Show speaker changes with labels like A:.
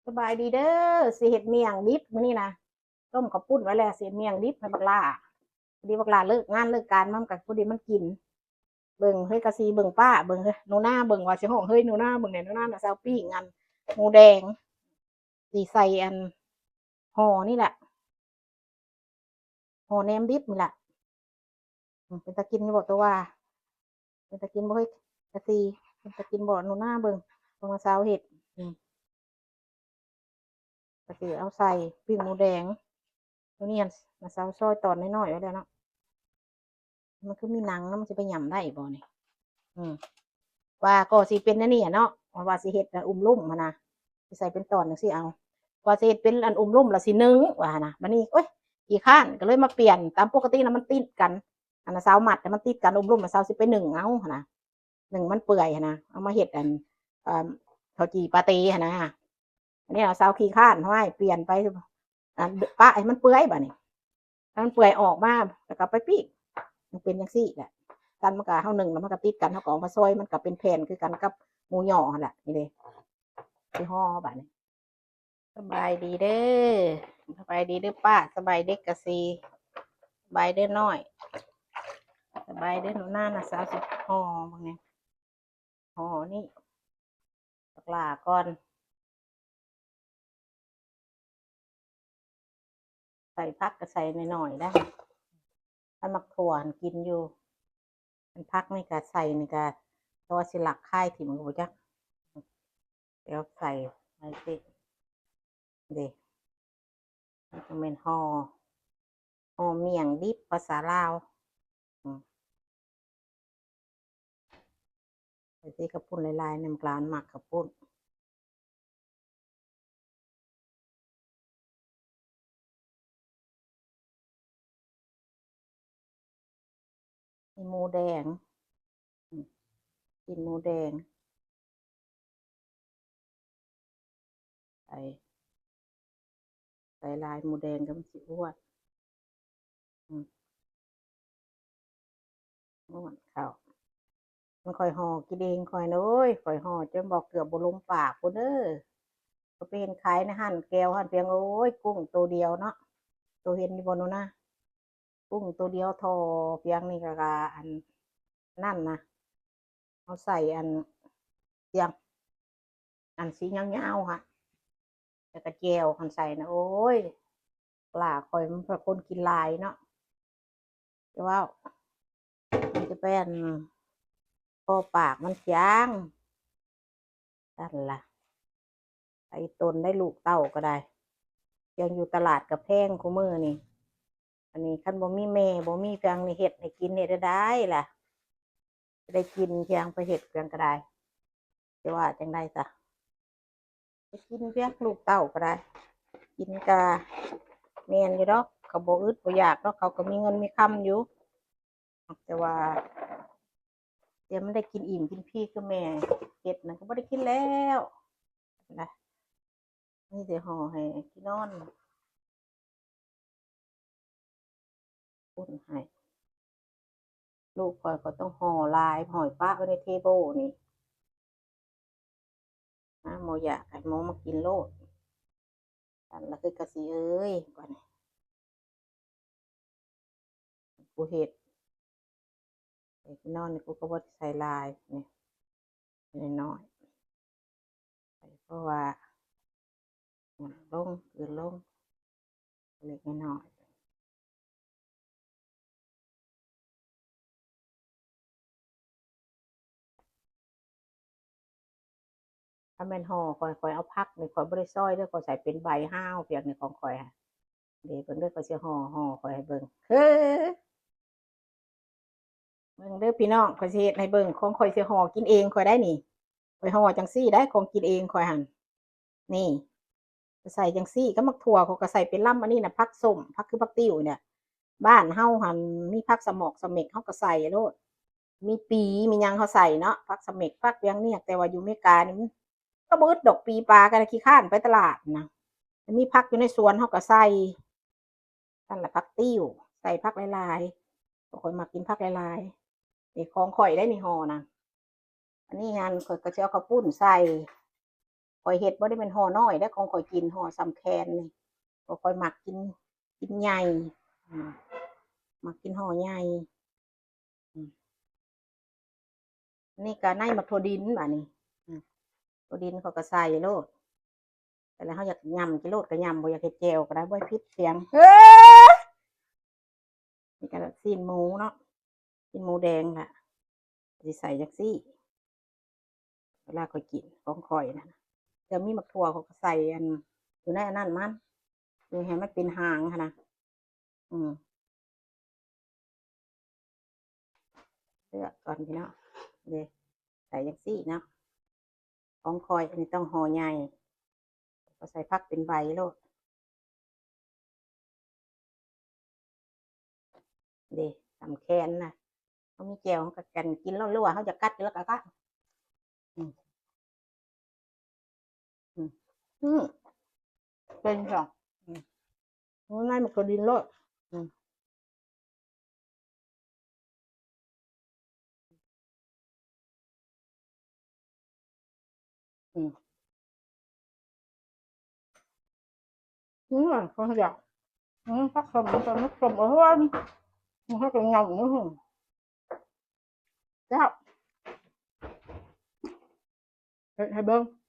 A: สบายดีเด้อสิเฮ็ดเมี่ยงดิบมื้อนี้นะต้มข้าวปุ้นไว้แล้วสิเฮ็ดเมี่ยงดิบให้บักหล้าพอดีบักหล้าเลิกงานเลิกการมันก็พอดีมันกินเบิ่งเฮ้ยกะซีเบิ่งป้าเบิ่งเฮ้ยหนูนาเบิ่งว่าสิฮ้องเฮ้ยหนูนาเบิ่งแหน่หนูนาน่ะสิเอาปิ้งอันหมูแดงสิใส่อันห่อนี่แหละห่อแหนมดิบนี่แหละเป็นตากินอยู่บ่ตัวว่าเป็นตากินบ่เฮ้ยกะซีเป็นตากินบ่หนูนาเบิ่งว่าสาวเฮ็ดอืมกะสิเอาใส่ปิ้งหมูแดงตัวนี้อันน่ะสาวซอยตอนน้อยๆไว้แล้วเนาะมันคือมีหนังแล้วมันสิไปหยังได้บ่นี่อืม ว่าก็สิเป็นอันนี้อะเนาะว่าสิเฮ็ดอันอุ้มลุ่มหั้นนะสิใส่เป็นตอนจังซี่เอาว่าสิเฮ็ดเป็นอันอุ้มลุ่มแล้วสินึ่งว่าหั้นน่ะบัดนี้โอ๊ยขี้คร้านก็เลยมาเปลี่ยนตามปกติน่ะมันติดกันอันน่ะเซามัดน่ะมันติดกันอุ้มลุ่มน่ะเซาสิไปนึ่งเอาหั้นน่ะนึ่งมันเปื่อยหั้นนะเอามาเฮ็ดอันอ่าข้าวจี่ปาเต้หั้นนะอันนี้น่ะเซาขี้คร้านห้อยเปลี่ยนไปอันปะให้มันเปื่อยบัดนี้ให้มันเปื่อยออกมาแล้วก็ไปปิ้งมันเป็นจังซี่แหละ กันมันก็เฮานึ่งแล้วมันก็ติดกันเฮาก็เอามาซอยมันก็เป็นแผ่นคือกันกับหมูหย่อหั่นแหละนี่เด้สิห่อบัดนี้สบายดีเด้อสบายดีเด้อป้าสบายเด็กกะซีสบายเด้อน้อยสบายเด้อหนูนาน่ะสาวสิห่อบักนี้ห่อนี่บักหล้าก่อนใส่ผักก็ใส่น้อยๆได้ถ้ามักถั่วหั่นกินอยู่อันผักนี่ก็ใส่นี่ก็แต่ว่าสิหลักคายถิ่มก็บ่จักเดี๋ยวใส่ไว้สิเด้มันจะแม่นห่อเมี่ยงดิบภาษาลาวอืมใส่สิข้าวปุ้นหลายๆเนี่ยมันกลานมักข้าวปุ้นมีหมูแดงอืมกินหมูแดงใส่ใส่ลายหมูแดงก็มันสิอ้วนอืมอ้วนข้าวมันค่อยห่อกินเองค่อยนะเอ้ยค่อยห่อจนบ่เกือบบ่ลงปากพู้นเด้อก็ไปเห็นขายในห้านแก้วห้านเพียงโอ๊ยกุ้งตัวเดียวเนาะตัวเห็นอยู่บ่นู้นนะกุ้งตัวเดียวเท่าเพียงนี่ก็อันนั่นนะเอาใส่อันเสียงอันสียาวๆค่ะแล้วก็แจ่วหั่นใส่นะโอ๊ยปลาข้อยมันเป็นคนกินหลายเนาะแต่ว่ามันจะเป็นพอปากมันจางนั่นล่ะไอ้ตนได้ลูกเต้าก็ได้ยังอยู่ตลาดกับแพงคุมื้อนี่อันนี้คันบ่มีแม่บ่มีเพียงนี่เฮ็ดให้กินเฮ็ดได้ล่ะจะได้กินเพียงไปเฮ็ดเพียงก็ได้สิว่าจั่งใดซะไปกินเพียงลูกเต้าก็ได้กินก็แม่นอยู่ดอกเขาบ่อึดบ่อยากดอกเขาก็มีเงินมีคำอยู่แต่ว่าเดี๋ยวมันได้กินอิ่มกินพี่คือแม่เฮ็ดนั่นก็บ่ได้กินแล้วนะนี่สิห่อให้พี่นอนอุ่นให้ลูกข้อยก็ต้องห่อหลายห่อป๊ะไว้ในเทเบิลนี่นะบ่อยากให้หมูมากินโลดนั่นล่ะคือกะสิเอ้ยบัดนี้กูเฮ็ดให้พี่นอนนี่กูก็บ่ได้ใส่หลายนี่น้อยๆเพราะว่าลงกลืนลงเล็กน้อยๆถ้าแม่นห่อข้อยเอาผักนี่ข้อยบ่ได้ซอยเด้อข้อยใส่เป็นใบห้าวเปียกนี่ของข้อยค่ะเดี๋ยวเบิ่งเด้อข้อยสิห่อข้อยให้เบิ่งเฮ้อเบิ่งเด้อพี่น้องข้อยสิเฮ็ดให้เบิ่งของข้อยสิห่อกินเองข้อยได้นี่ข้อยห่อจังซี่ได้ของกินเองข้อยหั่นนี่ใส่จังซี่กับมักถั่วข้อยก็ใส่เป็นลำอันนี้น่ะผักส้มผักคือผักติ้วเนี่ยบ้านเฮาหั่นมีผักสะหมอกสะเม็กเฮาก็ใส่โลดมีปีมีหยังเฮาใส่เนาะผักสะเม็กผักเวียงเนียกแต่ว่าอยู่อเมริกานี่มันก็บ่อึดดอกปีปลาก็ขี้คร้านไปตลาดนะมีผักอยู่ในสวนเฮาก็ใส่นั่นแหละผักติ้วใส่ผักหลายๆข้อยมักกินผักหลายๆนี่ของข้อยได้นี่ห่อน่ะอันนี้หั่นข้อยก็สิเอาข้าวปุ้นใส่ ข่อยเฮ็ดบ่ได้เป็นห่อน้อยได้ของข่อยกินห่อสำแคนนี่ก็ข่อยมักกินใหญ่มักกินห่อใหญ่นี่ก็ในมักถั่วดินบัดนี้ถั่วดินเขาก็ใส่โลดแต่แล้วเขาอยากยำกิโลดก็ยำบ่อยากเฮ็ดแจ่วก็ได้บ่พิษเสียงนี่ก็ซีนหมูเนาะซีนหมูแดงค่ะสิใส่จักซี่เวลาข่อยกินของข่อยนะจะมีมักถั่วเขาก็ใส่อันอยู่ในอันนั้นมันดูให้มันเป็นหางค่ะนะเลือกก่อนพี่เนาะเดี๋ยวใส่จักซี่เนาะของข่อยอันนี้ต้องห่อใหญ่ก็ใส่ผักเป็นใบโลดเดี๋ยวสำแคนนะเขามีแจ่วเขาก็กันกินแล้วหรือว่าเขาจะกัดแล้วก็เป็นสองง่ายมันก็ดินโลดkhông được phát không cho nó không ở hơn nó còn ngầu nữa hả sao hai bên